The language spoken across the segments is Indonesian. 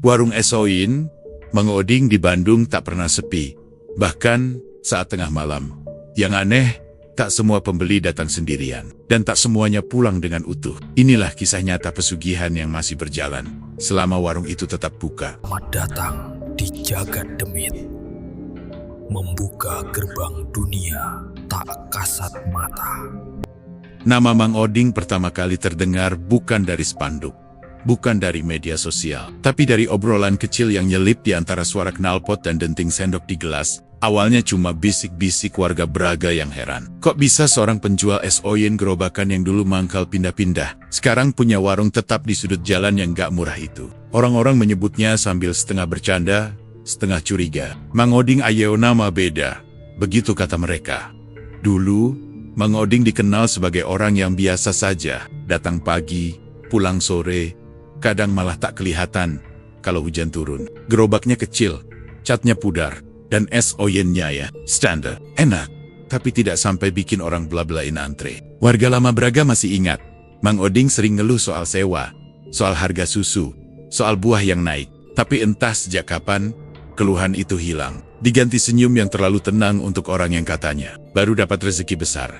Warung es Oyen, Mang Oding di Bandung tak pernah sepi, bahkan saat tengah malam. Yang aneh, tak semua pembeli datang sendirian, dan tak semuanya pulang dengan utuh. Inilah kisah nyata pesugihan yang masih berjalan, selama warung itu tetap buka. Selamat datang di Jagat Demit, membuka gerbang dunia tak kasat mata. Nama Mang Oding pertama kali terdengar bukan dari spanduk, bukan dari media sosial, tapi dari obrolan kecil yang nyelip di antara suara knalpot dan denting sendok di gelas. Awalnya cuma bisik-bisik warga Braga yang heran. Kok bisa seorang penjual es Oyen gerobakan yang dulu mangkal pindah-pindah, sekarang punya warung tetap di sudut jalan yang gak murah itu? Orang-orang menyebutnya sambil setengah bercanda, setengah curiga. Mang Oding ayo nama beda, begitu kata mereka. Dulu, Mang Oding dikenal sebagai orang yang biasa saja, datang pagi, pulang sore, kadang malah tak kelihatan kalau hujan turun. Gerobaknya kecil, catnya pudar, dan es Oyennya ya, standar, enak, tapi tidak sampai bikin orang bela-belain antre. Warga lama Braga masih ingat, Mang Oding sering ngeluh soal sewa, soal harga susu, soal buah yang naik. Tapi entah sejak kapan, keluhan itu hilang. Diganti senyum yang terlalu tenang untuk orang yang katanya baru dapat rezeki besar.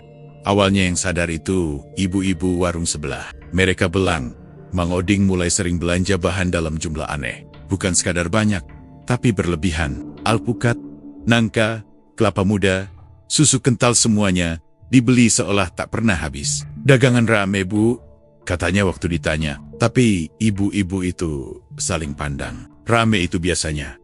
Awalnya yang sadar itu ibu-ibu warung sebelah. Mereka belang, Mang Oding mulai sering belanja bahan dalam jumlah aneh. Bukan sekadar banyak, tapi berlebihan. Alpukat, nangka, kelapa muda, susu kental semuanya dibeli seolah tak pernah habis. Dagangan rame bu, katanya waktu ditanya. Tapi ibu-ibu itu saling pandang. Rame itu biasanya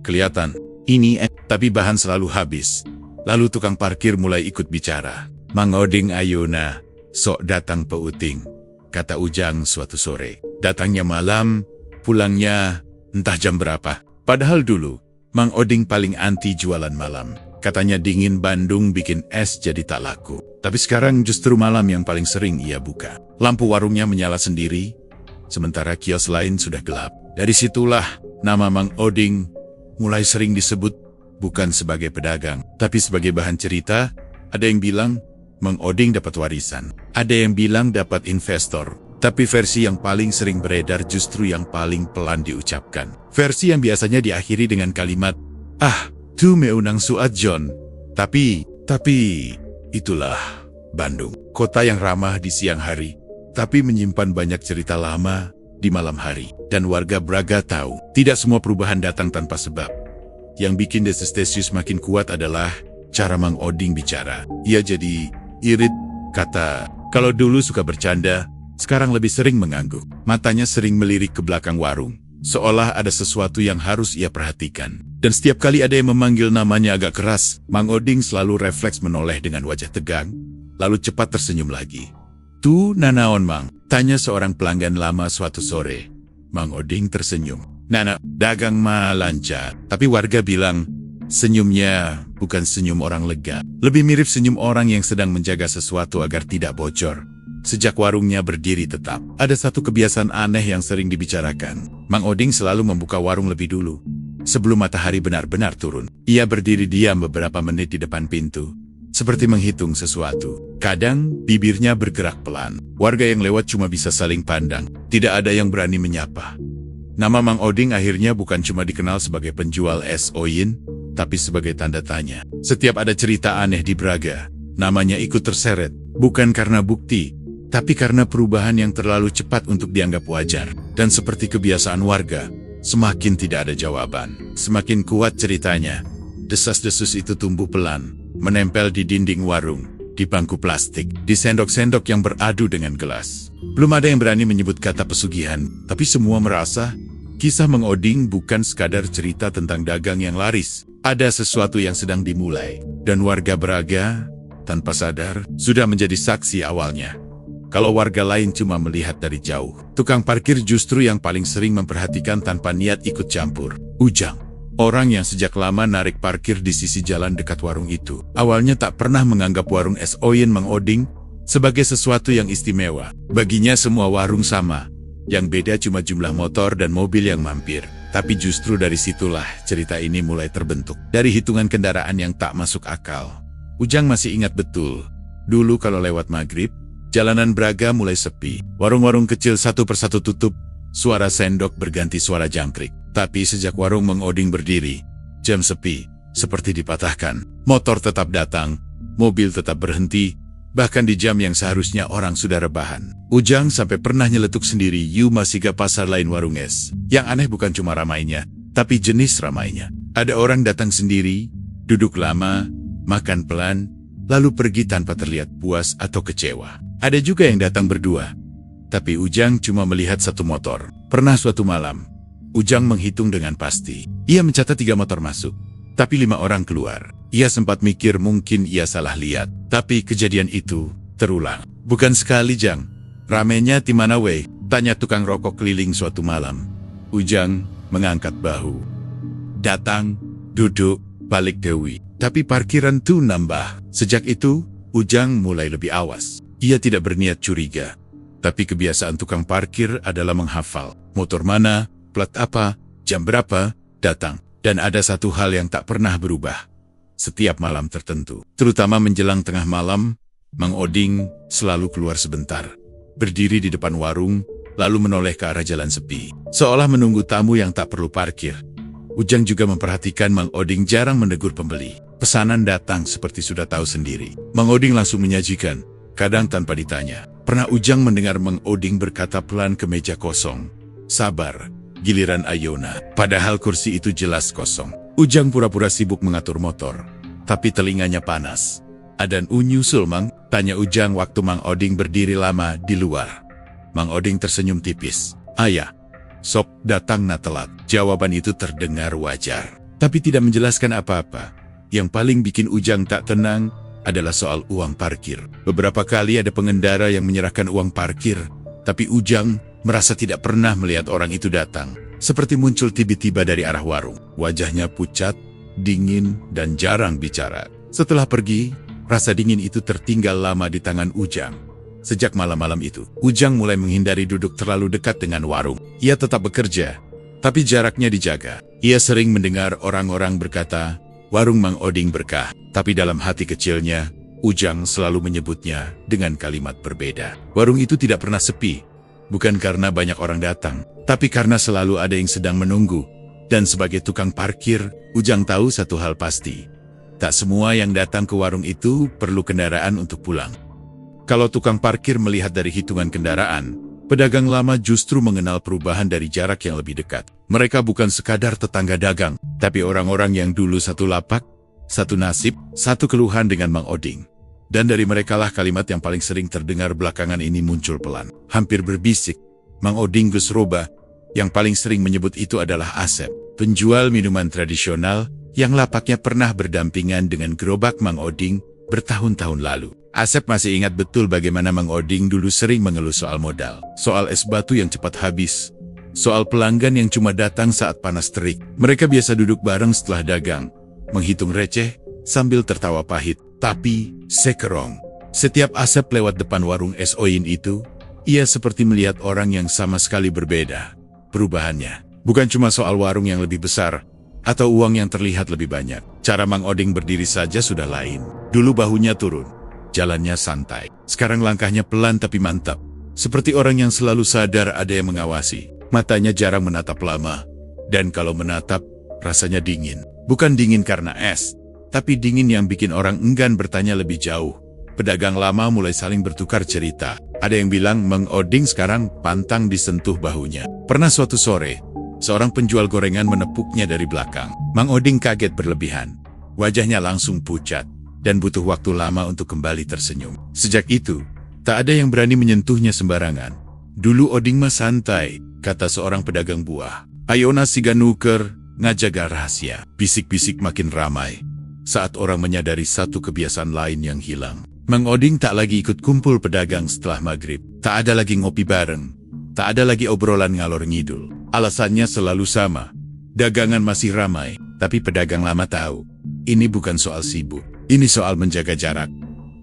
kelihatan, ini tapi bahan selalu habis. Lalu tukang parkir mulai ikut bicara. Mang Oding ayuna, sok datang peuting, kata Ujang suatu sore. Datangnya malam, pulangnya entah jam berapa. Padahal dulu, Mang Oding paling anti jualan malam. Katanya dingin Bandung bikin es jadi tak laku. Tapi sekarang justru malam yang paling sering ia buka. Lampu warungnya menyala sendiri, sementara kios lain sudah gelap. Dari situlah nama Mang Oding mulai sering disebut bukan sebagai pedagang, tapi sebagai bahan cerita. Ada yang bilang Mang Oding dapat warisan. Ada yang bilang dapat investor. Tapi versi yang paling sering beredar justru yang paling pelan diucapkan. Versi yang biasanya diakhiri dengan kalimat, tu meunang suat John. Tapi, itulah Bandung. Kota yang ramah di siang hari, tapi menyimpan banyak cerita lama di malam hari. Dan warga Braga tahu, tidak semua perubahan datang tanpa sebab. Yang bikin desestesius makin kuat adalah cara Mang Oding bicara. Ia jadi irit, kata, kalau dulu suka bercanda, sekarang lebih sering mengangguk. Matanya sering melirik ke belakang warung, seolah ada sesuatu yang harus ia perhatikan. Dan setiap kali ada yang memanggil namanya agak keras, Mang Oding selalu refleks menoleh dengan wajah tegang, lalu cepat tersenyum lagi. "Tu nanaon Mang?" tanya seorang pelanggan lama suatu sore. Mang Oding tersenyum. "Nana, dagang mah lancar." Tapi warga bilang, senyumnya bukan senyum orang lega. Lebih mirip senyum orang yang sedang menjaga sesuatu agar tidak bocor. Sejak warungnya berdiri tetap, ada satu kebiasaan aneh yang sering dibicarakan. Mang Oding selalu membuka warung lebih dulu, sebelum matahari benar-benar turun. Ia berdiri diam beberapa menit di depan pintu, seperti menghitung sesuatu. Kadang, bibirnya bergerak pelan. Warga yang lewat cuma bisa saling pandang. Tidak ada yang berani menyapa. Nama Mang Oding akhirnya bukan cuma dikenal sebagai penjual es Oyen, tapi sebagai tanda tanya. Setiap ada cerita aneh di Braga, namanya ikut terseret. Bukan karena bukti, tapi karena perubahan yang terlalu cepat untuk dianggap wajar. Dan seperti kebiasaan warga, semakin tidak ada jawaban, semakin kuat ceritanya. Desas-desus itu tumbuh pelan, menempel di dinding warung, di bangku plastik, di sendok-sendok yang beradu dengan gelas. Belum ada yang berani menyebut kata pesugihan, tapi semua merasa kisah Mang Oding bukan sekadar cerita tentang dagang yang laris. Ada sesuatu yang sedang dimulai, dan warga Braga, tanpa sadar, sudah menjadi saksi awalnya. Kalau warga lain cuma melihat dari jauh, tukang parkir justru yang paling sering memperhatikan tanpa niat ikut campur. Ujang, orang yang sejak lama narik parkir di sisi jalan dekat warung itu, awalnya tak pernah menganggap warung es Oyen Mang Oding sebagai sesuatu yang istimewa. Baginya semua warung sama, yang beda cuma jumlah motor dan mobil yang mampir. Tapi justru dari situlah cerita ini mulai terbentuk. Dari hitungan kendaraan yang tak masuk akal. Ujang masih ingat betul, dulu kalau lewat maghrib, jalanan Braga mulai sepi. Warung-warung kecil satu persatu tutup, suara sendok berganti suara jangkrik. Tapi sejak warung Mang Oding berdiri, jam sepi, seperti dipatahkan. Motor tetap datang, mobil tetap berhenti, bahkan di jam yang seharusnya orang sudah rebahan. Ujang sampai pernah nyeletuk sendiri yu masih ke pasar lain warung es. Yang aneh bukan cuma ramainya, tapi jenis ramainya. Ada orang datang sendiri, duduk lama, makan pelan, lalu pergi tanpa terlihat puas atau kecewa. Ada juga yang datang berdua, tapi Ujang cuma melihat satu motor. Pernah suatu malam, Ujang menghitung dengan pasti. Ia mencatat 3 motor masuk, tapi 5 orang keluar. Ia sempat mikir mungkin ia salah lihat, tapi kejadian itu terulang. Bukan sekali, Jang. Ramenya di mana weh? Tanya tukang rokok keliling suatu malam. Ujang mengangkat bahu. Datang, duduk, balik dewi. Tapi parkiran tuh nambah. Sejak itu, Ujang mulai lebih awas. Ia tidak berniat curiga. Tapi kebiasaan tukang parkir adalah menghafal. Motor mana, plat apa, jam berapa, datang. Dan ada satu hal yang tak pernah berubah. Setiap malam tertentu, terutama menjelang tengah malam, Mang Oding selalu keluar sebentar. Berdiri di depan warung, lalu menoleh ke arah jalan sepi. Seolah menunggu tamu yang tak perlu parkir. Ujang juga memperhatikan Mang Oding jarang menegur pembeli. Pesanan datang seperti sudah tahu sendiri. Mang Oding langsung menyajikan, kadang tanpa ditanya. Pernah Ujang mendengar Mang Oding berkata pelan ke meja kosong. Sabar, giliran Ayona. Padahal kursi itu jelas kosong. Ujang pura-pura sibuk mengatur motor, tapi telinganya panas. Adan nyusul, Mang? Tanya Ujang waktu Mang Oding berdiri lama di luar. Mang Oding tersenyum tipis. Ayah, sok datang na telat. Jawaban itu terdengar wajar, tapi tidak menjelaskan apa-apa. Yang paling bikin Ujang tak tenang adalah soal uang parkir. Beberapa kali ada pengendara yang menyerahkan uang parkir, tapi Ujang merasa tidak pernah melihat orang itu datang. Seperti muncul tiba-tiba dari arah warung. Wajahnya pucat, dingin, dan jarang bicara. Setelah pergi, rasa dingin itu tertinggal lama di tangan Ujang. Sejak malam-malam itu, Ujang mulai menghindari duduk terlalu dekat dengan warung. Ia tetap bekerja, tapi jaraknya dijaga. Ia sering mendengar orang-orang berkata, warung Mang Oding berkah. Tapi dalam hati kecilnya, Ujang selalu menyebutnya dengan kalimat berbeda. Warung itu tidak pernah sepi. Bukan karena banyak orang datang, tapi karena selalu ada yang sedang menunggu. Dan sebagai tukang parkir, Ujang tahu satu hal pasti. Tak semua yang datang ke warung itu perlu kendaraan untuk pulang. Kalau tukang parkir melihat dari hitungan kendaraan, pedagang lama justru mengenal perubahan dari jarak yang lebih dekat. Mereka bukan sekadar tetangga dagang, tapi orang-orang yang dulu satu lapak, satu nasib, satu keluhan dengan Mang Oding. Dan dari merekalah kalimat yang paling sering terdengar belakangan ini muncul pelan. Hampir berbisik, Mang Oding Gus Roba, yang paling sering menyebut itu adalah Asep, penjual minuman tradisional yang lapaknya pernah berdampingan dengan gerobak Mang Oding bertahun-tahun lalu. Asep masih ingat betul bagaimana Mang Oding dulu sering mengeluh soal modal, soal es batu yang cepat habis, soal pelanggan yang cuma datang saat panas terik. Mereka biasa duduk bareng setelah dagang, menghitung receh sambil tertawa pahit. Tapi, sekerong, setiap Asep lewat depan warung es Oyin itu, ia seperti melihat orang yang sama sekali berbeda. Perubahannya bukan cuma soal warung yang lebih besar, atau uang yang terlihat lebih banyak. Cara Mang Oding berdiri saja sudah lain. Dulu bahunya turun, jalannya santai. Sekarang langkahnya pelan tapi mantap. Seperti orang yang selalu sadar ada yang mengawasi. Matanya jarang menatap lama. Dan kalau menatap, rasanya dingin. Bukan dingin karena es, tapi dingin yang bikin orang enggan bertanya lebih jauh. Pedagang lama mulai saling bertukar cerita. Ada yang bilang Mang Oding sekarang pantang disentuh bahunya. Pernah suatu sore, seorang penjual gorengan menepuknya dari belakang. Mang Oding kaget berlebihan. Wajahnya langsung pucat, dan butuh waktu lama untuk kembali tersenyum. Sejak itu, tak ada yang berani menyentuhnya sembarangan. Dulu Oding mah santai, kata seorang pedagang buah. Ayona siga nuker, ngajaga rahasia. Bisik-bisik makin ramai. Saat orang menyadari satu kebiasaan lain yang hilang. Mang Oding tak lagi ikut kumpul pedagang setelah maghrib. Tak ada lagi ngopi bareng. Tak ada lagi obrolan ngalor ngidul. Alasannya selalu sama. Dagangan masih ramai, tapi pedagang lama tahu. Ini bukan soal sibuk. Ini soal menjaga jarak.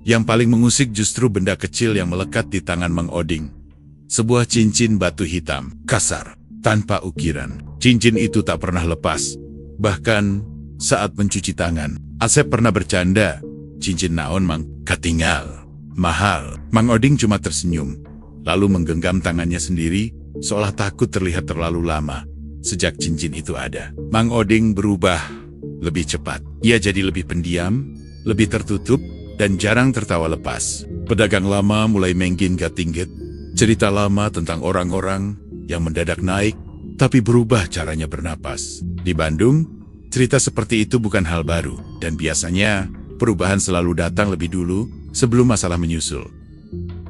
Yang paling mengusik justru benda kecil yang melekat di tangan Mang Oding. Sebuah cincin batu hitam, kasar, tanpa ukiran. Cincin itu tak pernah lepas. Bahkan saat mencuci tangan, Asep pernah bercanda, cincin naon Mang, katinggal, mahal. Mang Oding cuma tersenyum, lalu menggenggam tangannya sendiri, seolah takut terlihat terlalu lama. sejak cincin itu ada. Mang Oding berubah lebih cepat. Ia jadi lebih pendiam, lebih tertutup, dan jarang tertawa lepas. Pedagang lama mulai mengginggat-inggit. Cerita lama tentang orang-orang yang mendadak naik, tapi berubah caranya bernapas. Di Bandung, cerita seperti itu bukan hal baru, dan biasanya perubahan selalu datang lebih dulu sebelum masalah menyusul.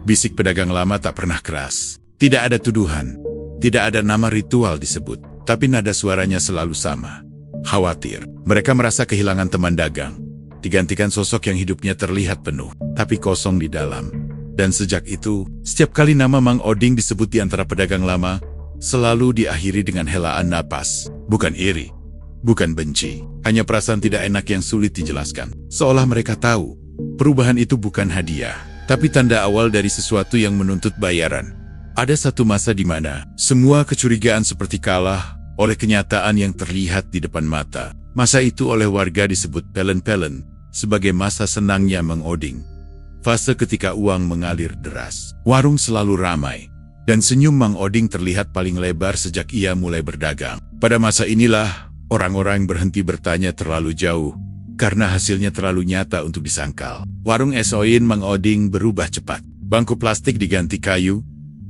Bisik pedagang lama tak pernah keras. Tidak ada tuduhan, tidak ada nama ritual disebut, tapi nada suaranya selalu sama. Khawatir. Mereka merasa kehilangan teman dagang, digantikan sosok yang hidupnya terlihat penuh, tapi kosong di dalam. Dan sejak itu, setiap kali nama Mang Oding disebut di antara pedagang lama, selalu diakhiri dengan helaan napas. Bukan iri, bukan benci, hanya perasaan tidak enak yang sulit dijelaskan. Seolah mereka tahu, perubahan itu bukan hadiah, tapi tanda awal dari sesuatu yang menuntut bayaran. Ada satu masa di mana semua kecurigaan seperti kalah oleh kenyataan yang terlihat di depan mata. Masa itu oleh warga disebut pelen-pelen, sebagai masa senangnya Mang Oding. Fase ketika uang mengalir deras. Warung selalu ramai, dan senyum Mang Oding terlihat paling lebar sejak ia mulai berdagang. Pada masa inilah, orang-orang berhenti bertanya terlalu jauh, karena hasilnya terlalu nyata untuk disangkal. Warung es oyen Mang Oding berubah cepat. Bangku plastik diganti kayu,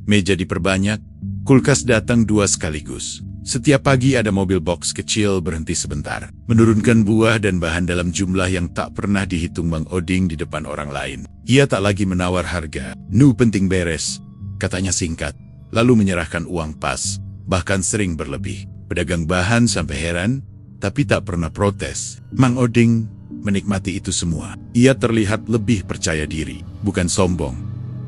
meja diperbanyak, kulkas datang 2 sekaligus. Setiap pagi ada mobil box kecil berhenti sebentar, menurunkan buah dan bahan dalam jumlah yang tak pernah dihitung Mang Oding di depan orang lain. Ia tak lagi menawar harga. "Nu penting beres," katanya singkat, lalu menyerahkan uang pas, bahkan sering berlebih. Pedagang bahan sampai heran, tapi tak pernah protes. Mang Oding menikmati itu semua. Ia terlihat lebih percaya diri, bukan sombong,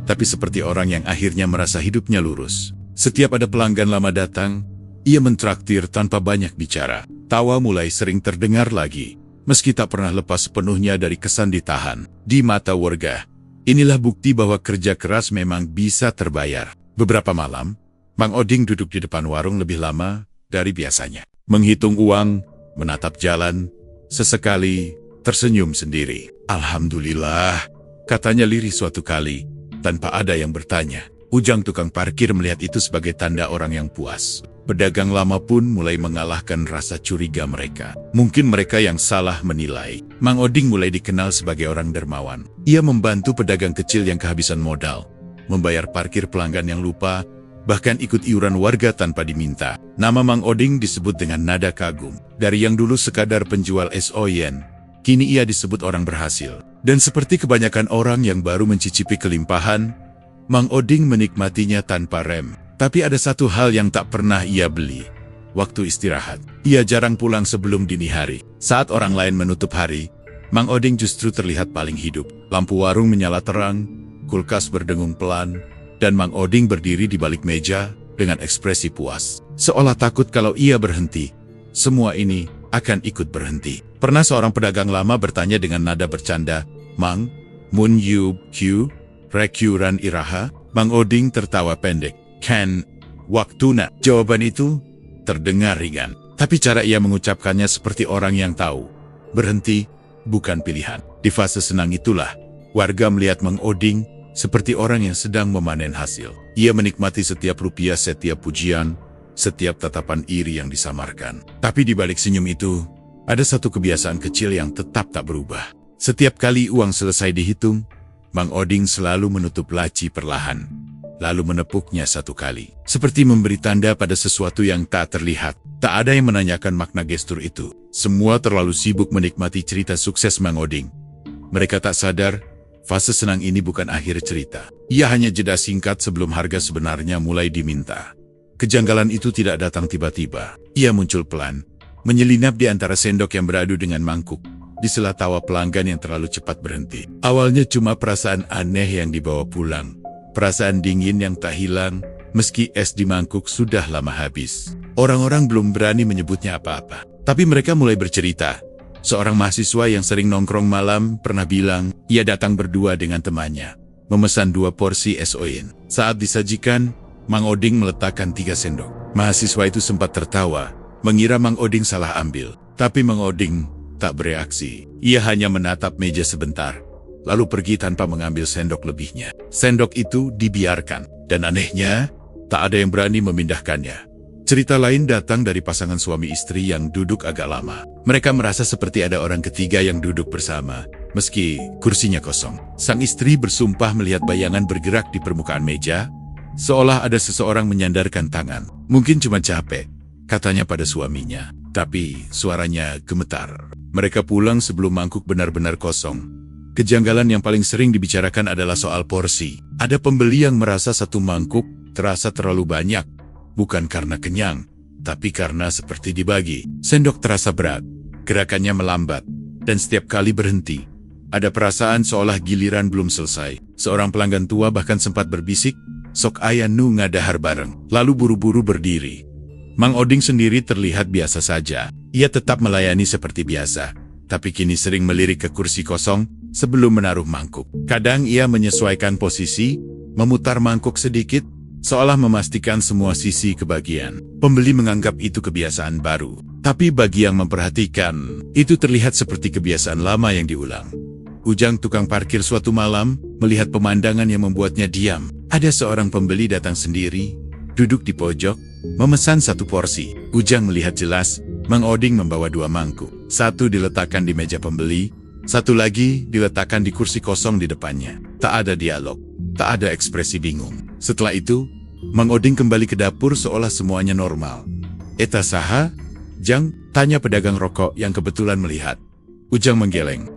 tapi seperti orang yang akhirnya merasa hidupnya lurus. Setiap ada pelanggan lama datang, ia mentraktir tanpa banyak bicara. Tawa mulai sering terdengar lagi, meski tak pernah lepas sepenuhnya dari kesan ditahan. Di mata warga, inilah bukti bahwa kerja keras memang bisa terbayar. Beberapa malam, Mang Oding duduk di depan warung lebih lama dari biasanya. Menghitung uang, menatap jalan, sesekali tersenyum sendiri. "Alhamdulillah," katanya lirih suatu kali, tanpa ada yang bertanya. Ujang tukang parkir melihat itu sebagai tanda orang yang puas. Pedagang lama pun mulai mengalahkan rasa curiga mereka. Mungkin mereka yang salah menilai. Mang Oding mulai dikenal sebagai orang dermawan. Ia membantu pedagang kecil yang kehabisan modal, membayar parkir pelanggan yang lupa, bahkan ikut iuran warga tanpa diminta. Nama Mang Oding disebut dengan nada kagum. Dari yang dulu sekadar penjual es oyen, kini ia disebut orang berhasil. Dan seperti kebanyakan orang yang baru mencicipi kelimpahan, Mang Oding menikmatinya tanpa rem. Tapi ada satu hal yang tak pernah ia beli. Waktu istirahat. Ia jarang pulang sebelum dini hari. Saat orang lain menutup hari, Mang Oding justru terlihat paling hidup. Lampu warung menyala terang, kulkas berdengung pelan, dan Mang Oding berdiri di balik meja dengan ekspresi puas. Seolah takut kalau ia berhenti, semua ini akan ikut berhenti. Pernah seorang pedagang lama bertanya dengan nada bercanda, "Mang, mun yu kyu, rekuran iraha?" Mang Oding tertawa pendek. "Kan, waktuna." Jawaban itu terdengar ringan, tapi cara ia mengucapkannya seperti orang yang tahu. Berhenti bukan pilihan. Di fase senang itulah, warga melihat Mang Oding seperti orang yang sedang memanen hasil. Ia menikmati setiap rupiah, setiap pujian, setiap tatapan iri yang disamarkan. Tapi di balik senyum itu, ada satu kebiasaan kecil yang tetap tak berubah. Setiap kali uang selesai dihitung, Mang Oding selalu menutup laci perlahan, lalu menepuknya satu kali. Seperti memberi tanda pada sesuatu yang tak terlihat. Tak ada yang menanyakan makna gestur itu. Semua terlalu sibuk menikmati cerita sukses Mang Oding. Mereka tak sadar, fase senang ini bukan akhir cerita. Ia hanya jeda singkat sebelum harga sebenarnya mulai diminta. Kejanggalan itu tidak datang tiba-tiba. Ia muncul pelan, menyelinap di antara sendok yang beradu dengan mangkuk, di sela tawa pelanggan yang terlalu cepat berhenti. Awalnya cuma perasaan aneh yang dibawa pulang. Perasaan dingin yang tak hilang, meski es di mangkuk sudah lama habis. Orang-orang belum berani menyebutnya apa-apa. Tapi mereka mulai bercerita. Seorang mahasiswa yang sering nongkrong malam pernah bilang, ia datang berdua dengan temannya, memesan 2 porsi es oyen. Saat disajikan, Mang Oding meletakkan 3 sendok. Mahasiswa itu sempat tertawa, mengira Mang Oding salah ambil. Tapi Mang Oding tak bereaksi. Ia hanya menatap meja sebentar, lalu pergi tanpa mengambil sendok lebihnya. Sendok itu dibiarkan, dan anehnya, tak ada yang berani memindahkannya. Cerita lain datang dari pasangan suami istri yang duduk agak lama. Mereka merasa seperti ada orang ketiga yang duduk bersama, meski kursinya kosong. Sang istri bersumpah melihat bayangan bergerak di permukaan meja, seolah ada seseorang menyandarkan tangan. Mungkin cuma capek, katanya pada suaminya. Tapi suaranya gemetar. Mereka pulang sebelum mangkuk benar-benar kosong. Kejanggalan yang paling sering dibicarakan adalah soal porsi. Ada pembeli yang merasa satu mangkuk terasa terlalu banyak. Bukan karena kenyang, tapi karena seperti dibagi. Sendok terasa berat, gerakannya melambat, dan setiap kali berhenti. Ada perasaan seolah giliran belum selesai. Seorang pelanggan tua bahkan sempat berbisik, "Sok aya nu ngadahar bareng," lalu buru-buru berdiri. Mang Oding sendiri terlihat biasa saja. Ia tetap melayani seperti biasa, tapi kini sering melirik ke kursi kosong sebelum menaruh mangkuk. Kadang ia menyesuaikan posisi, memutar mangkuk sedikit, seolah memastikan semua sisi kebagian. Pembeli menganggap itu kebiasaan baru. Tapi bagi yang memperhatikan, itu terlihat seperti kebiasaan lama yang diulang. Ujang tukang parkir suatu malam, melihat pemandangan yang membuatnya diam. Ada seorang pembeli datang sendiri, duduk di pojok, memesan satu porsi. Ujang melihat jelas, Mang Oding membawa 2 mangkuk. Satu diletakkan di meja pembeli, satu lagi diletakkan di kursi kosong di depannya. Tak ada dialog, tak ada ekspresi bingung. Setelah itu, Mang Oding kembali ke dapur seolah semuanya normal. "Eta saha? Jang?" tanya pedagang rokok yang kebetulan melihat. Ujang menggeleng.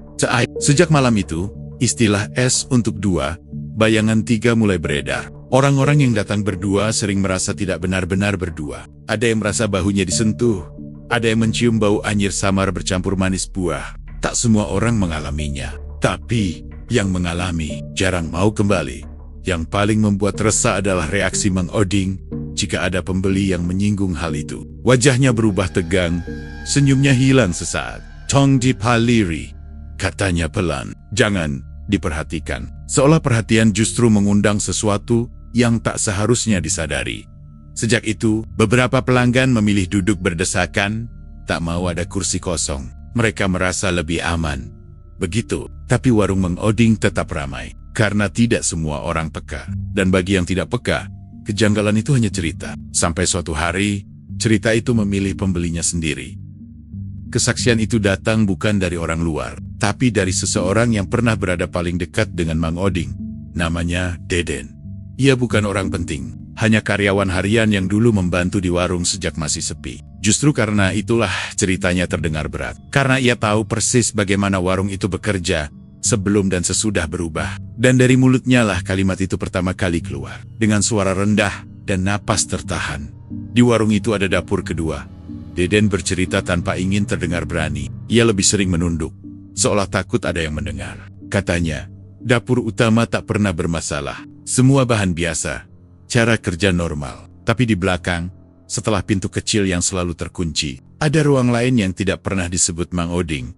Sejak malam itu, istilah S untuk 2, bayangan 3 mulai beredar. Orang-orang yang datang berdua sering merasa tidak benar-benar berdua. Ada yang merasa bahunya disentuh, ada yang mencium bau anyir samar bercampur manis buah. Tak semua orang mengalaminya, tapi yang mengalami jarang mau kembali. Yang paling membuat resah adalah reaksi Mang Oding jika ada pembeli yang menyinggung hal itu. Wajahnya berubah tegang, senyumnya hilang sesaat. "Tong dipaliri," katanya pelan. "Jangan diperhatikan." Seolah perhatian justru mengundang sesuatu yang tak seharusnya disadari. Sejak itu, beberapa pelanggan memilih duduk berdesakan, tak mau ada kursi kosong. Mereka merasa lebih aman. Begitu, tapi warung Mang Oding tetap ramai. Karena tidak semua orang peka. Dan bagi yang tidak peka, kejanggalan itu hanya cerita. Sampai suatu hari, cerita itu memilih pembelinya sendiri. Kesaksian itu datang bukan dari orang luar, tapi dari seseorang yang pernah berada paling dekat dengan Mang Oding. Namanya Deden. Ia bukan orang penting, hanya karyawan harian yang dulu membantu di warung sejak masih sepi. Justru karena itulah ceritanya terdengar berat. Karena ia tahu persis bagaimana warung itu bekerja, sebelum dan sesudah berubah. Dan dari mulutnya lah kalimat itu pertama kali keluar. Dengan suara rendah dan napas tertahan. Di warung itu ada dapur kedua. Deden bercerita tanpa ingin terdengar berani. Ia lebih sering menunduk, seolah takut ada yang mendengar. Katanya, dapur utama tak pernah bermasalah. Semua bahan biasa, cara kerja normal. Tapi di belakang, setelah pintu kecil yang selalu terkunci, ada ruang lain yang tidak pernah disebut Mang Oding.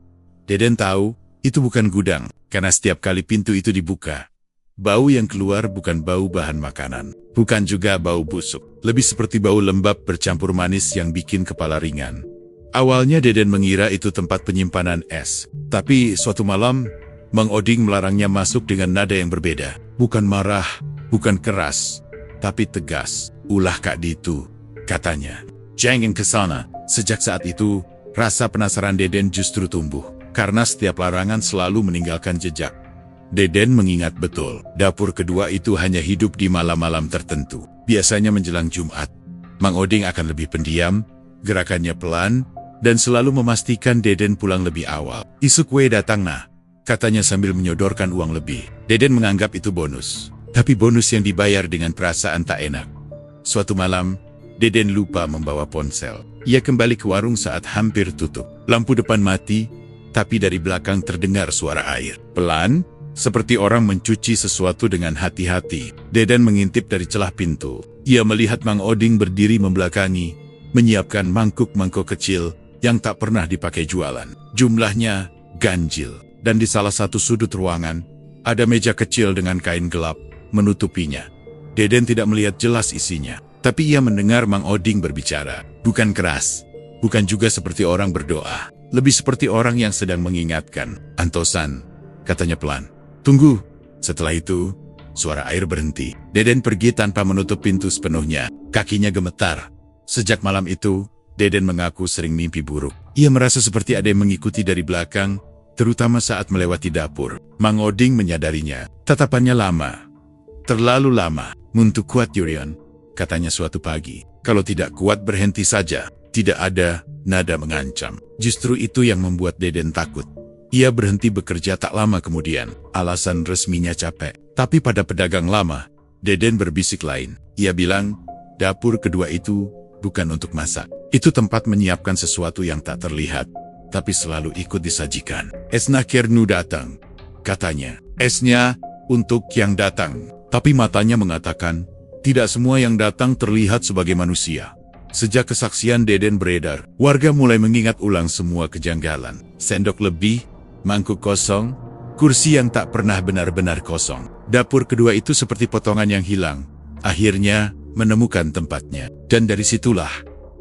Deden tahu, itu bukan gudang, karena setiap kali pintu itu dibuka, bau yang keluar bukan bau bahan makanan, bukan juga bau busuk. Lebih seperti bau lembab bercampur manis yang bikin kepala ringan. Awalnya Deden mengira itu tempat penyimpanan es. Tapi suatu malam, Mang Oding melarangnya masuk dengan nada yang berbeda. Bukan marah, bukan keras, tapi tegas. "Ulah Kak Ditu," katanya. "Jangan ke sana." Sejak saat itu, rasa penasaran Deden justru tumbuh. Karena setiap larangan selalu meninggalkan jejak. Deden mengingat betul, dapur kedua itu hanya hidup di malam-malam tertentu. Biasanya menjelang Jumat. Mang Oding akan lebih pendiam, gerakannya pelan, dan selalu memastikan Deden pulang lebih awal. "Isu kue datang nah," katanya sambil menyodorkan uang lebih. Deden menganggap itu bonus. Tapi bonus yang dibayar dengan perasaan tak enak. Suatu malam, Deden lupa membawa ponsel. Ia kembali ke warung saat hampir tutup. Lampu depan mati, tapi dari belakang terdengar suara air. Pelan, seperti orang mencuci sesuatu dengan hati-hati. Deden mengintip dari celah pintu. Ia melihat Mang Oding berdiri membelakangi, menyiapkan mangkuk-mangkuk kecil yang tak pernah dipakai jualan. Jumlahnya ganjil. Dan di salah satu sudut ruangan, ada meja kecil dengan kain gelap menutupinya. Deden tidak melihat jelas isinya, tapi ia mendengar Mang Oding berbicara. Bukan keras, bukan juga seperti orang berdoa. Lebih seperti orang yang sedang mengingatkan. "Antosan," katanya pelan. "Tunggu." Setelah itu, suara air berhenti. Deden pergi tanpa menutup pintu sepenuhnya. Kakinya gemetar. Sejak malam itu, Deden mengaku sering mimpi buruk. Ia merasa seperti ada yang mengikuti dari belakang, terutama saat melewati dapur. Mang Oding menyadarinya. Tatapannya lama. Terlalu lama. Untuk kuat Yurion, katanya suatu pagi. Kalau tidak kuat berhenti saja. Tidak ada nada mengancam. Justru itu yang membuat Deden takut. Ia berhenti bekerja tak lama kemudian. Alasan resminya capek. Tapi pada pedagang lama, Deden berbisik lain. Ia bilang, dapur kedua itu bukan untuk masak. Itu tempat menyiapkan sesuatu yang tak terlihat, tapi selalu ikut disajikan. Esna Kernu datang, katanya. Esnya untuk yang datang. Tapi matanya mengatakan, tidak semua yang datang terlihat sebagai manusia. Sejak kesaksian Deden beredar, warga mulai mengingat ulang semua kejanggalan. Sendok lebih, mangkuk kosong, kursi yang tak pernah benar-benar kosong. Dapur kedua itu seperti potongan yang hilang. Akhirnya, menemukan tempatnya. Dan dari situlah,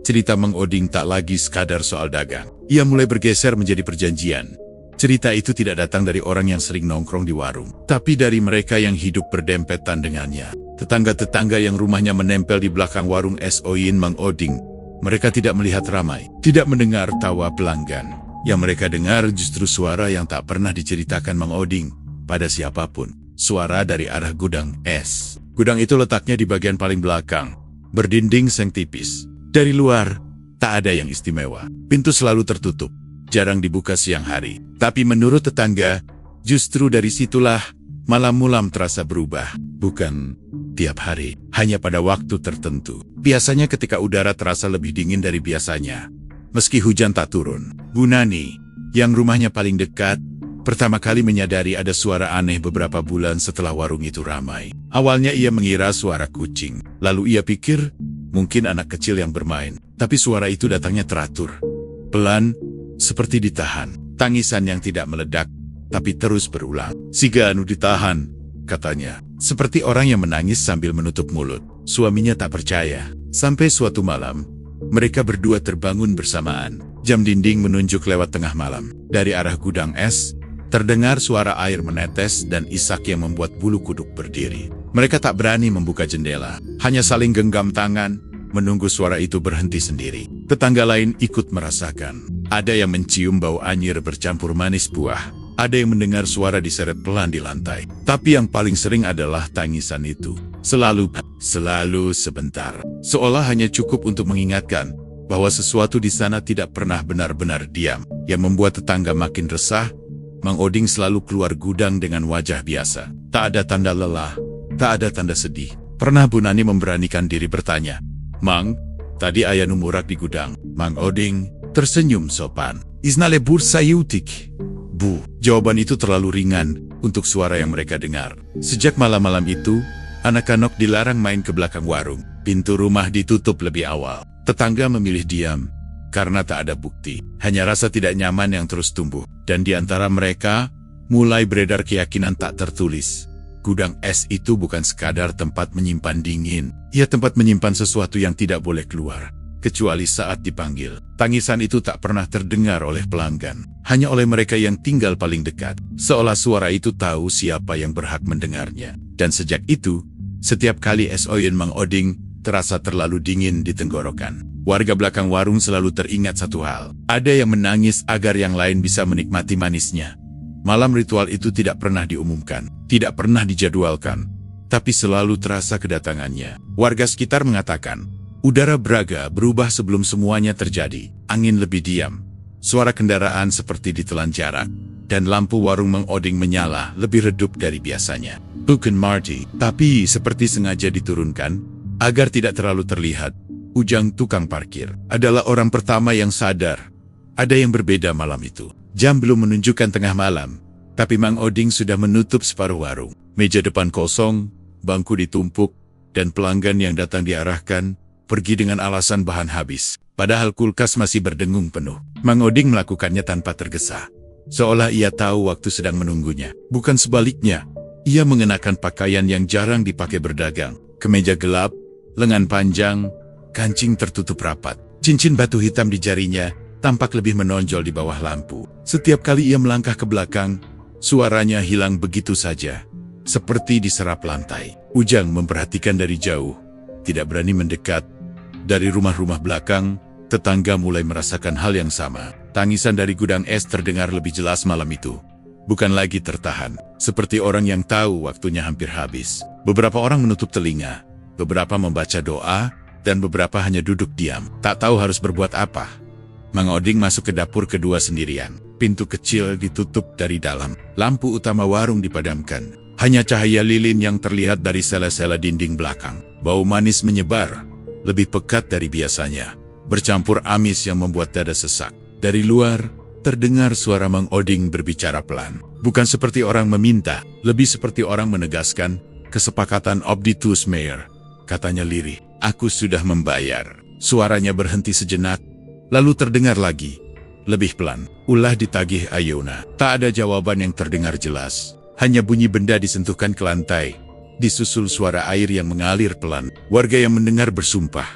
cerita Mang Oding tak lagi sekadar soal dagang. Ia mulai bergeser menjadi perjanjian. Cerita itu tidak datang dari orang yang sering nongkrong di warung, tapi dari mereka yang hidup berdempetan dengannya. Tetangga-tetangga yang rumahnya menempel di belakang warung Soin Mang Oding. Mereka tidak melihat ramai, tidak mendengar tawa pelanggan. Yang mereka dengar justru suara yang tak pernah diceritakan Mang Oding pada siapapun. Suara dari arah gudang es. Gudang itu letaknya di bagian paling belakang, berdinding seng tipis. Dari luar, tak ada yang istimewa. Pintu selalu tertutup, jarang dibuka siang hari. Tapi menurut tetangga, justru dari situlah malam mulam terasa berubah. Bukan tiap hari, hanya pada waktu tertentu. Biasanya ketika udara terasa lebih dingin dari biasanya. Meski hujan tak turun, Bu Nani, yang rumahnya paling dekat, pertama kali menyadari ada suara aneh beberapa bulan setelah warung itu ramai. Awalnya ia mengira suara kucing. Lalu ia pikir, mungkin anak kecil yang bermain. Tapi suara itu datangnya teratur. Pelan, seperti ditahan. Tangisan yang tidak meledak, tapi terus berulang. Siga anu ditahan, katanya. Seperti orang yang menangis sambil menutup mulut. Suaminya tak percaya. Sampai suatu malam, mereka berdua terbangun bersamaan. Jam dinding menunjuk lewat tengah malam. Dari arah gudang es, terdengar suara air menetes dan isak yang membuat bulu kuduk berdiri. Mereka tak berani membuka jendela, hanya saling genggam tangan, menunggu suara itu berhenti sendiri. Tetangga lain ikut merasakan. Ada yang mencium bau anyir bercampur manis buah. Ada yang mendengar suara diseret pelan di lantai. Tapi yang paling sering adalah tangisan itu. Selalu sebentar. Seolah hanya cukup untuk mengingatkan bahwa sesuatu di sana tidak pernah benar-benar diam. Yang membuat tetangga makin resah, Mang Oding selalu keluar gudang dengan wajah biasa. Tak ada tanda lelah, tak ada tanda sedih. Pernah Bu Nani memberanikan diri bertanya, "Mang, tadi ayah numurak di gudang." Mang Oding tersenyum sopan. "Isna lebur sayutik." "Bu." Jawaban itu terlalu ringan untuk suara yang mereka dengar. Sejak malam-malam itu, anak-anak dilarang main ke belakang warung. Pintu rumah ditutup lebih awal. Tetangga memilih diam. Karena tak ada bukti, hanya rasa tidak nyaman yang terus tumbuh. Dan di antara mereka, mulai beredar keyakinan tak tertulis. Gudang es itu bukan sekadar tempat menyimpan dingin. Ia tempat menyimpan sesuatu yang tidak boleh keluar. Kecuali saat dipanggil. Tangisan itu tak pernah terdengar oleh pelanggan. Hanya oleh mereka yang tinggal paling dekat. Seolah suara itu tahu siapa yang berhak mendengarnya. Dan sejak itu, setiap kali Soin Mang Oding terasa terlalu dingin di tenggorokan. Warga belakang warung selalu teringat satu hal. Ada yang menangis agar yang lain bisa menikmati manisnya. Malam ritual itu tidak pernah diumumkan, tidak pernah dijadwalkan, tapi selalu terasa kedatangannya. Warga sekitar mengatakan, udara Braga berubah sebelum semuanya terjadi. Angin lebih diam, suara kendaraan seperti ditelan jarak, dan lampu warung Mang Oding menyala lebih redup dari biasanya. Bukan Marty, tapi seperti sengaja diturunkan, agar tidak terlalu terlihat. Ujang tukang parkir adalah orang pertama yang sadar. Ada yang berbeda malam itu. Jam belum menunjukkan tengah malam, tapi Mang Oding sudah menutup separuh warung. Meja depan kosong, bangku ditumpuk, dan pelanggan yang datang diarahkan pergi dengan alasan bahan habis. Padahal kulkas masih berdengung penuh. Mang Oding melakukannya tanpa tergesa. Seolah ia tahu waktu sedang menunggunya. Bukan sebaliknya, ia mengenakan pakaian yang jarang dipakai berdagang. Kemeja gelap, lengan panjang, kancing tertutup rapat. Cincin batu hitam di jarinya tampak lebih menonjol di bawah lampu. Setiap kali ia melangkah ke belakang, suaranya hilang begitu saja, seperti diserap lantai. Ujang memperhatikan dari jauh, tidak berani mendekat, Dari rumah-rumah belakang, tetangga mulai merasakan hal yang sama. Tangisan dari gudang es terdengar lebih jelas malam itu. Bukan lagi tertahan, seperti orang yang tahu waktunya hampir habis. Beberapa orang menutup telinga, beberapa membaca doa, dan beberapa hanya duduk diam, tak tahu harus berbuat apa. Mang Oding masuk ke dapur kedua sendirian. Pintu kecil ditutup dari dalam. Lampu utama warung dipadamkan. Hanya cahaya lilin yang terlihat dari sela-sela dinding belakang. Bau manis menyebar, lebih pekat dari biasanya, bercampur amis yang membuat dada sesak. Dari luar, terdengar suara Mang Oding berbicara pelan. Bukan seperti orang meminta, lebih seperti orang menegaskan, kesepakatan Obditus Mayor. Katanya lirih, aku sudah membayar. Suaranya berhenti sejenak, lalu terdengar lagi, lebih pelan. Ulah ditagih Ayuna. Tak ada jawaban yang terdengar jelas. Hanya bunyi benda disentuhkan ke lantai, disusul suara air yang mengalir pelan. Warga yang mendengar bersumpah.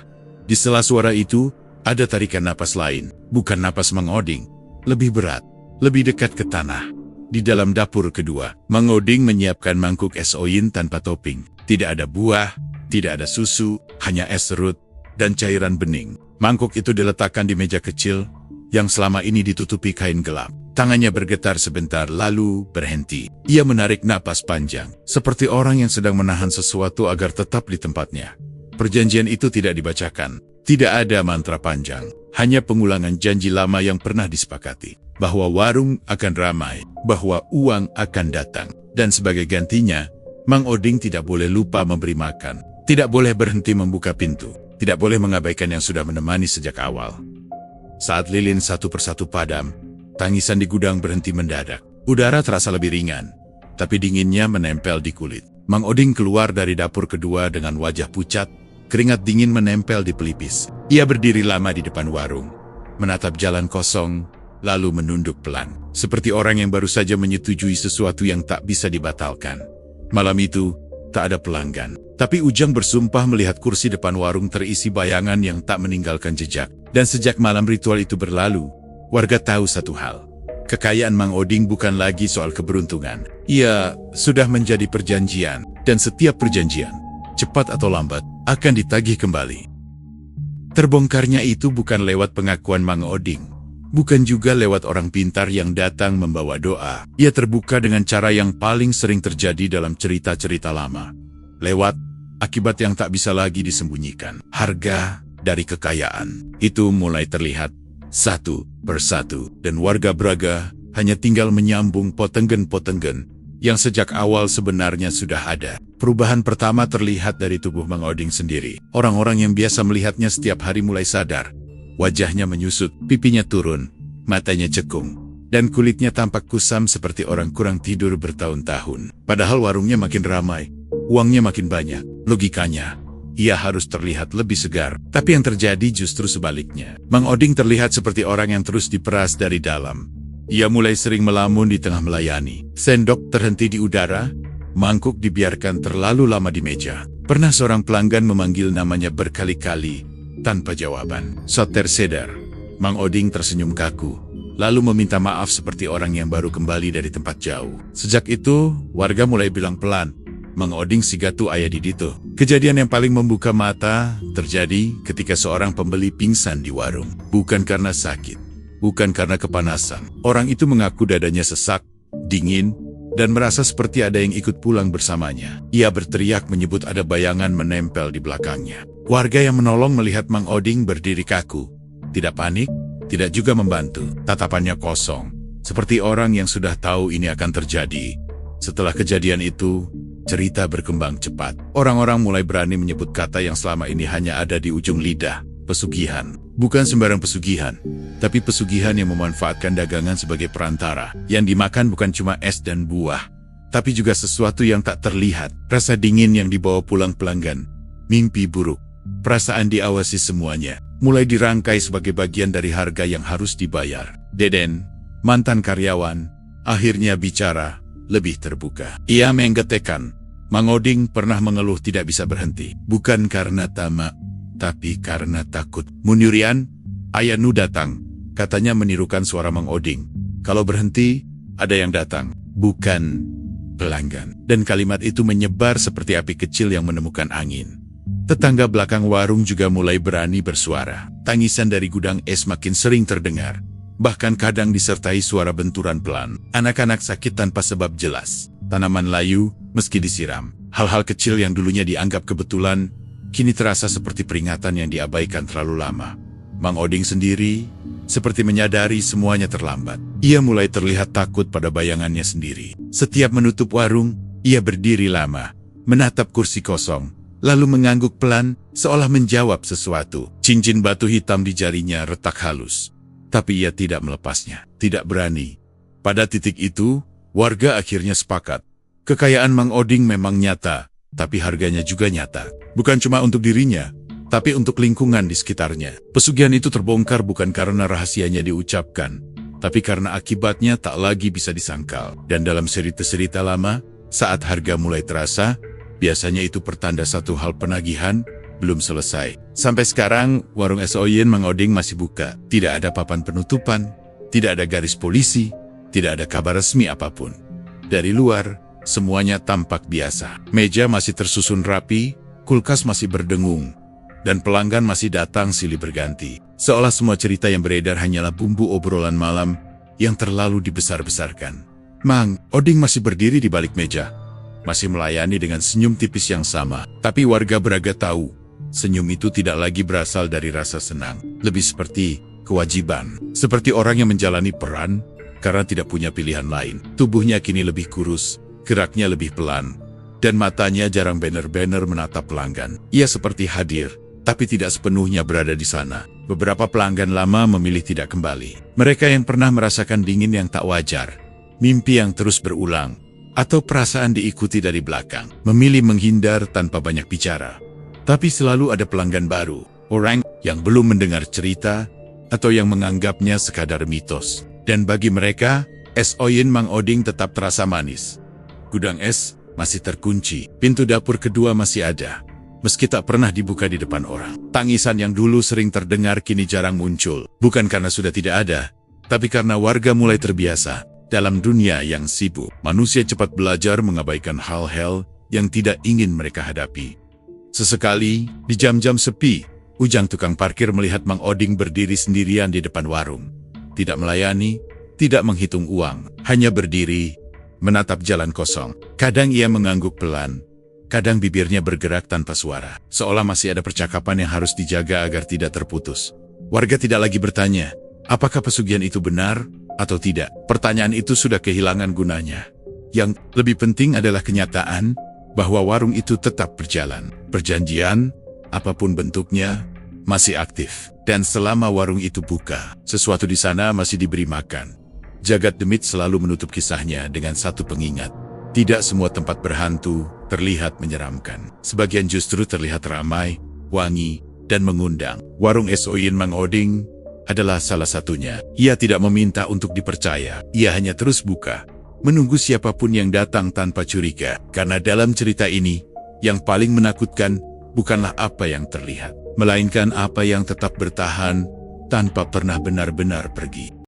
Di sela suara itu, ada tarikan napas lain. Bukan napas Mang Oding. Lebih berat, lebih dekat ke tanah. Di dalam dapur kedua, Mang Oding menyiapkan mangkuk es oyin tanpa topping. Tidak ada buah, tidak ada susu, hanya es serut dan cairan bening. Mangkuk itu diletakkan di meja kecil yang selama ini ditutupi kain gelap. Tangannya bergetar sebentar lalu berhenti. Ia menarik napas panjang, seperti orang yang sedang menahan sesuatu agar tetap di tempatnya. Perjanjian itu tidak dibacakan. Tidak ada mantra panjang, hanya pengulangan janji lama yang pernah disepakati. Bahwa warung akan ramai, bahwa uang akan datang. Dan sebagai gantinya, Mang Oding tidak boleh lupa memberi makan. Tidak boleh berhenti membuka pintu. Tidak boleh mengabaikan yang sudah menemani sejak awal. Saat lilin satu persatu padam, tangisan di gudang berhenti mendadak. Udara terasa lebih ringan, tapi dinginnya menempel di kulit. Mang Oding keluar dari dapur kedua dengan wajah pucat, keringat dingin menempel di pelipis. Ia berdiri lama di depan warung, menatap jalan kosong, lalu menunduk pelan, seperti orang yang baru saja menyetujui sesuatu yang tak bisa dibatalkan. Malam itu, tak ada pelanggan, tapi Ujang bersumpah melihat kursi depan warung terisi bayangan yang tak meninggalkan jejak. Dan sejak malam ritual itu berlalu, warga tahu satu hal. Kekayaan Mang Oding bukan lagi soal keberuntungan. Ia sudah menjadi perjanjian, dan setiap perjanjian, cepat atau lambat, akan ditagih kembali. Terbongkarnya itu bukan lewat pengakuan Mang Oding, bukan juga lewat orang pintar yang datang membawa doa. Ia terbuka dengan cara yang paling sering terjadi dalam cerita-cerita lama. Lewat akibat yang tak bisa lagi disembunyikan. Harga dari kekayaan itu mulai terlihat satu persatu, dan warga Braga hanya tinggal menyambung potenggen-potenggen yang sejak awal sebenarnya sudah ada. Perubahan pertama terlihat dari tubuh Mang Oding sendiri. Orang-orang yang biasa melihatnya setiap hari mulai sadar. Wajahnya menyusut, pipinya turun, matanya cekung, dan kulitnya tampak kusam seperti orang kurang tidur bertahun-tahun. Padahal warungnya makin ramai, uangnya makin banyak. Logikanya, ia harus terlihat lebih segar, tapi yang terjadi justru sebaliknya. Mang Oding terlihat seperti orang yang terus diperas dari dalam. Ia mulai sering melamun di tengah melayani. Sendok terhenti di udara, mangkuk dibiarkan terlalu lama di meja. Pernah seorang pelanggan memanggil namanya berkali-kali, tanpa jawaban. Saat tersedar, Mang Oding tersenyum kaku, lalu meminta maaf seperti orang yang baru kembali dari tempat jauh. Sejak itu, warga mulai bilang pelan, Mang Oding sigatu aya di ditu. Kejadian yang paling membuka mata terjadi ketika seorang pembeli pingsan di warung. Bukan karena sakit, bukan karena kepanasan. Orang itu mengaku dadanya sesak, dingin, dan merasa seperti ada yang ikut pulang bersamanya. Ia berteriak menyebut ada bayangan menempel di belakangnya. Warga yang menolong melihat Mang Oding berdiri kaku. Tidak panik, tidak juga membantu. Tatapannya kosong, seperti orang yang sudah tahu ini akan terjadi. Setelah kejadian itu, cerita berkembang cepat. Orang-orang mulai berani menyebut kata yang selama ini hanya ada di ujung lidah, pesugihan. Bukan sembarang pesugihan, tapi pesugihan yang memanfaatkan dagangan sebagai perantara. Yang dimakan bukan cuma es dan buah, tapi juga sesuatu yang tak terlihat. Rasa dingin yang dibawa pulang pelanggan, mimpi buruk, perasaan diawasi semuanya, mulai dirangkai sebagai bagian dari harga yang harus dibayar. Deden, mantan karyawan, akhirnya bicara lebih terbuka. Ia menggetekkan, Mang Oding pernah mengeluh tidak bisa berhenti. Bukan karena tamak, tapi karena takut. Munurian, ayah nu datang, katanya menirukan suara Mang Oding. Kalau berhenti, ada yang datang, bukan pelanggan. Dan kalimat itu menyebar seperti api kecil yang menemukan angin. Tetangga belakang warung juga mulai berani bersuara. Tangisan dari gudang es makin sering terdengar. Bahkan kadang disertai suara benturan pelan. Anak-anak sakit tanpa sebab jelas. Tanaman layu, meski disiram. Hal-hal kecil yang dulunya dianggap kebetulan, kini terasa seperti peringatan yang diabaikan terlalu lama. Mang Oding sendiri, seperti menyadari semuanya terlambat. Ia mulai terlihat takut pada bayangannya sendiri. Setiap menutup warung, ia berdiri lama, menatap kursi kosong, lalu mengangguk pelan, seolah menjawab sesuatu. Cincin batu hitam di jarinya retak halus. Tapi ia tidak melepasnya, tidak berani. Pada titik itu, warga akhirnya sepakat. Kekayaan Mang Oding memang nyata, tapi harganya juga nyata. Bukan cuma untuk dirinya, tapi untuk lingkungan di sekitarnya. Pesugihan itu terbongkar bukan karena rahasianya diucapkan, tapi karena akibatnya tak lagi bisa disangkal. Dan dalam cerita-cerita lama, saat harga mulai terasa, biasanya itu pertanda satu hal: penagih belum selesai. Sampai sekarang, warung es Oyen Mang Oding masih buka. Tidak ada papan penutupan, tidak ada garis polisi, tidak ada kabar resmi apapun. Dari luar, semuanya tampak biasa. Meja masih tersusun rapi, kulkas masih berdengung, dan pelanggan masih datang silih berganti. Seolah semua cerita yang beredar hanyalah bumbu obrolan malam yang terlalu dibesar-besarkan. Mang Oding masih berdiri di balik meja, masih melayani dengan senyum tipis yang sama. Tapi warga Braga tahu, senyum itu tidak lagi berasal dari rasa senang. Lebih seperti kewajiban. Seperti orang yang menjalani peran karena tidak punya pilihan lain. Tubuhnya kini lebih kurus, geraknya lebih pelan, dan matanya jarang benar-benar menatap pelanggan. Ia seperti hadir, tapi tidak sepenuhnya berada di sana. Beberapa pelanggan lama memilih tidak kembali. Mereka yang pernah merasakan dingin yang tak wajar, mimpi yang terus berulang, atau perasaan diikuti dari belakang, memilih menghindar tanpa banyak bicara. Tapi selalu ada pelanggan baru, orang yang belum mendengar cerita, atau yang menganggapnya sekadar mitos. Dan bagi mereka, es Oyen Mang Oding tetap terasa manis. Gudang es masih terkunci, pintu dapur kedua masih ada, meski tak pernah dibuka di depan orang. Tangisan yang dulu sering terdengar kini jarang muncul, bukan karena sudah tidak ada, tapi karena warga mulai terbiasa. Dalam dunia yang sibuk, manusia cepat belajar mengabaikan hal-hal yang tidak ingin mereka hadapi. Sesekali, di jam-jam sepi, Ujang tukang parkir melihat Mang Oding berdiri sendirian di depan warung. Tidak melayani, tidak menghitung uang, hanya berdiri, menatap jalan kosong. Kadang ia mengangguk pelan, kadang bibirnya bergerak tanpa suara, seolah masih ada percakapan yang harus dijaga agar tidak terputus. Warga tidak lagi bertanya, apakah pesugihan itu benar atau tidak. Pertanyaan itu sudah kehilangan gunanya. Yang lebih penting adalah kenyataan bahwa warung itu tetap berjalan. Perjanjian, apapun bentuknya, masih aktif. Dan selama warung itu buka, sesuatu di sana masih diberi makan. Jagat Demit selalu menutup kisahnya dengan satu pengingat. Tidak semua tempat berhantu terlihat menyeramkan. Sebagian justru terlihat ramai, wangi, dan mengundang. Warung es Oyen Mang Oding adalah salah satunya. Ia tidak meminta untuk dipercaya. Ia hanya terus buka, menunggu siapapun yang datang tanpa curiga. Karena dalam cerita ini, yang paling menakutkan bukanlah apa yang terlihat, melainkan apa yang tetap bertahan tanpa pernah benar-benar pergi.